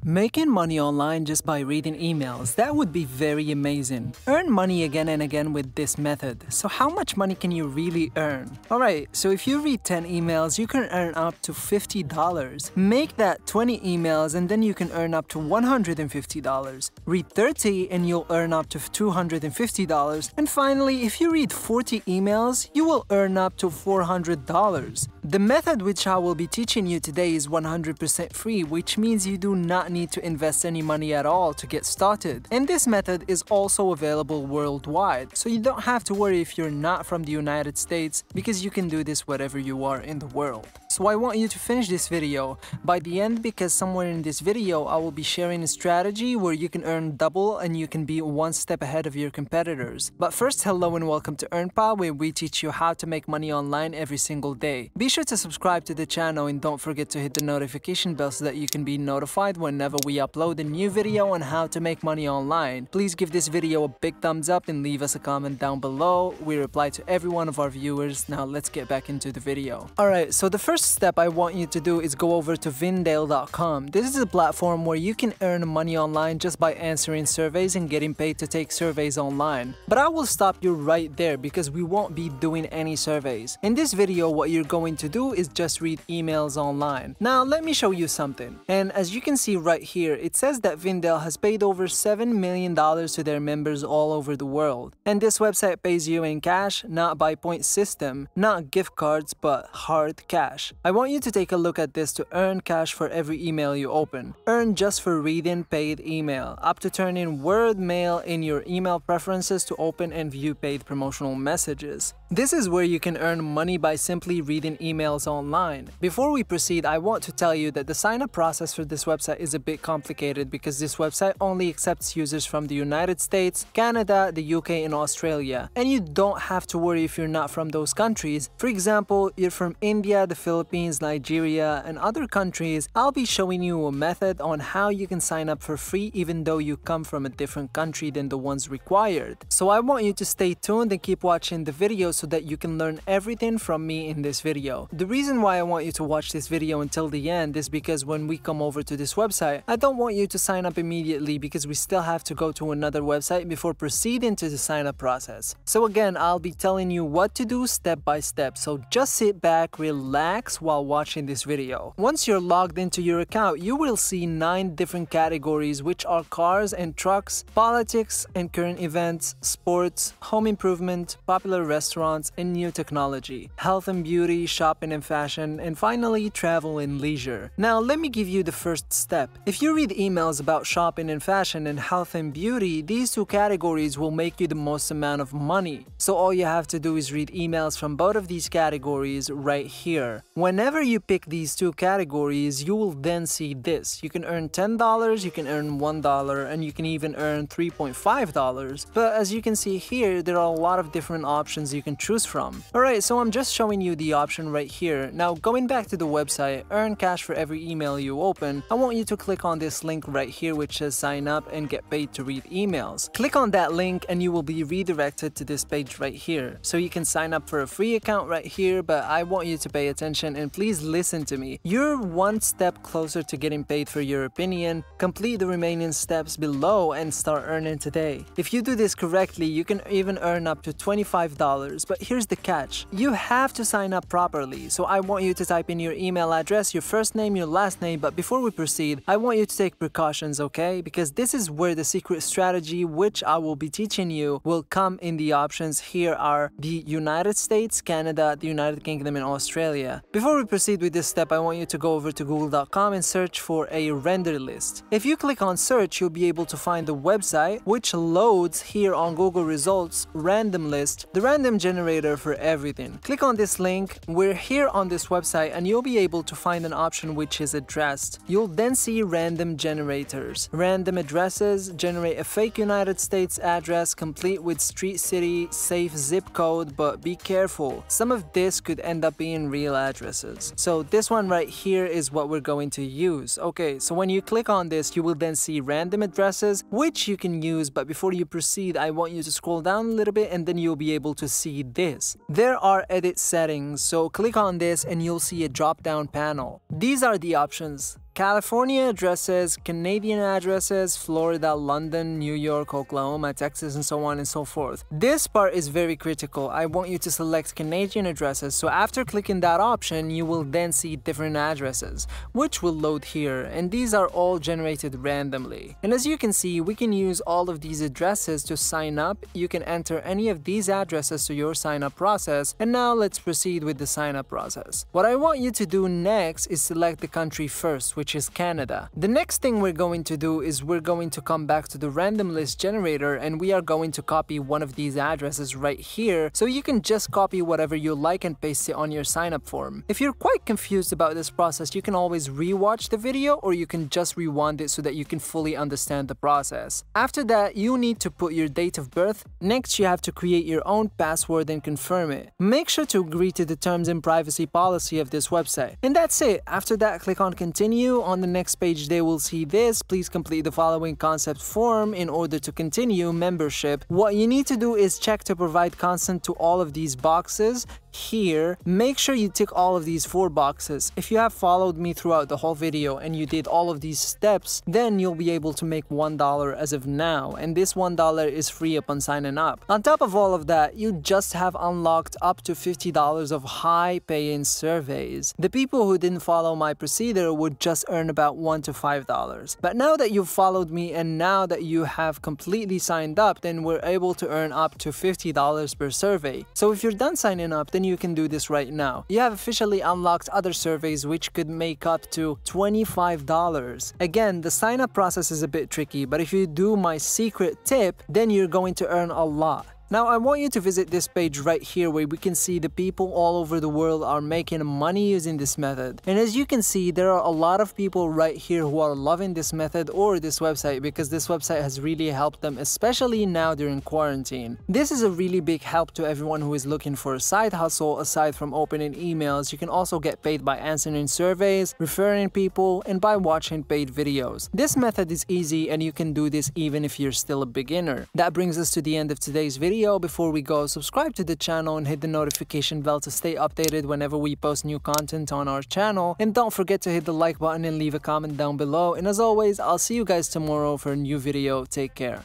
Making money online just by reading emails, that would be very amazing. Earn money again and again with this method. So how much money can you really earn? Alright, so if you read 10 emails, you can earn up to $50. Make that 20 emails and then you can earn up to $150. Read 30 and you'll earn up to $250. And finally, if you read 40 emails, you will earn up to $400. The method which I will be teaching you today is 100% free, which means you do not need to invest any money at all to get started. And this method is also available worldwide, so you don't have to worry if you're not from the United States, because you can do this wherever you are in the world. So I want you to finish this video by the end, because somewhere in this video I will be sharing a strategy where you can earn double and you can be one step ahead of your competitors. But first, hello and welcome to EarnPal, where we teach you how to make money online every single day. Be sure to subscribe to the channel and don't forget to hit the notification bell so that you can be notified whenever we upload a new video on how to make money online. Please give this video a big thumbs up and leave us a comment down below. We reply to every one of our viewers. Now let's get back into the video. Alright, so the first step I want you to do is go over to Vindale.com. This is a platform where you can earn money online just by answering surveys and getting paid to take surveys online. But I will stop you right there because we won't be doing any surveys. In this video, what you're going to do is just read emails online. Now let me show you something. And as you can see right here, it says that Vindale has paid over $7 million to their members all over the world. And this website pays you in cash, not by point system, not gift cards, but hard cash. I want you to take a look at this to earn cash for every email you open. Earn just for reading paid email, up to turning word mail in your email preferences to open and view paid promotional messages. This is where you can earn money by simply reading emails online. Before we proceed, I want to tell you that the sign-up process for this website is a bit complicated because this website only accepts users from the United States, Canada, the UK, and Australia. And you don't have to worry if you're not from those countries. For example, you're from India, the Philippines, Nigeria, and other countries. I'll be showing you a method on how you can sign up for free even though you come from a different country than the ones required. So I want you to stay tuned and keep watching the video so that you can learn everything from me in this video. The reason why I want you to watch this video until the end is because when we come over to this website, I don't want you to sign up immediately because we still have to go to another website before proceeding to the sign up process. So again, I'll be telling you what to do step by step, so just sit back, relax while watching this video. Once you're logged into your account, you will see 9 different categories, which are cars and trucks, politics and current events, sports, home improvement, popular restaurants and new technology, health and beauty, shopping and fashion, and finally travel and leisure. Now let me give you the first step. If you read emails about shopping and fashion and health and beauty, these 2 categories will make you the most amount of money. So all you have to do is read emails from both of these categories right here. Whenever you pick these 2 categories, you will then see this. You can earn $10, you can earn $1, and you can even earn $3.5. But as you can see here, there are a lot of different options you can choose from. Alright, so I'm just showing you the option right here. Now going back to the website, earn cash for every email you open, I want you to click on this link right here which says sign up and get paid to read emails. Click on that link and you will be redirected to this page right here. So you can sign up for a free account right here, but I want you to pay attention and please listen to me. You're one step closer to getting paid for your opinion. Complete the remaining steps below and start earning today. If you do this correctly, you can even earn up to $25. But here's the catch. You have to sign up properly. So I want you to type in your email address, your first name, your last name, but before we proceed, I want you to take precautions, okay? Because this is where the secret strategy, which I will be teaching you, will come in. The options here are the United States, Canada, the United Kingdom, and Australia. Before we proceed with this step, I want you to go over to google.com and search for a render list. If you click on search, you'll be able to find the website which loads here on Google results random list, the random generator for everything. Click on this link. We're here on this website and you'll be able to find an option which is addressed. You'll then see random generators. Random addresses generate a fake United States address complete with street, city, safe zip code, but be careful. Some of this could end up being real addresses. So this one right here is what we're going to use. Okay, so when you click on this, you will then see random addresses which you can use, but before you proceed, I want you to scroll down a little bit and then you'll be able to see this. There are edit settings, so click on this and you'll see a drop down panel. These are the options. California addresses, Canadian addresses, Florida, London, New York, Oklahoma, Texas, and so on and so forth. This part is very critical. I want you to select Canadian addresses, so after clicking that option, you will then see different addresses, which will load here, and these are all generated randomly. And as you can see, we can use all of these addresses to sign up. You can enter any of these addresses to your sign up process, and now let's proceed with the sign up process. What I want you to do next is select the country first, which is Canada. The next thing we're going to do is we're going to come back to the random list generator, and we are going to copy one of these addresses right here, so you can just copy whatever you like and paste it on your sign up form. If you're quite confused about this process, you can always rewatch the video, or you can just rewind it so that you can fully understand the process. After that, you need to put your date of birth. Next, you have to create your own password and confirm it. Make sure to agree to the terms and privacy policy of this website. And that's it. After that, click on continue. On the next page, they will see this. Please complete the following concept form in order to continue membership. What you need to do is check to provide consent to all of these boxes. Here, make sure you tick all of these 4 boxes. If you have followed me throughout the whole video and you did all of these steps, then you'll be able to make $1 as of now, and this $1 is free upon signing up. On top of all of that, you just have unlocked up to $50 of high pay-in surveys. The people who didn't follow my procedure would just earn about $1 to $5. But now that you've followed me and now that you have completely signed up, then we're able to earn up to $50 per survey. So if you're done signing up, then you can do this right now. You have officially unlocked other surveys which could make up to $25. Again, the sign up process is a bit tricky, but if you do my secret tip, then you're going to earn a lot. Now, I want you to visit this page right here where we can see the people all over the world are making money using this method. And as you can see, there are a lot of people right here who are loving this method or this website because this website has really helped them, especially now during quarantine. This is a really big help to everyone who is looking for a side hustle aside from opening emails. You can also get paid by answering surveys, referring people, and by watching paid videos. This method is easy and you can do this even if you're still a beginner. That brings us to the end of today's video. Before we go, subscribe to the channel and hit the notification bell to stay updated whenever we post new content on our channel. And don't forget to hit the like button and leave a comment down below. And as always, I'll see you guys tomorrow for a new video. Take care.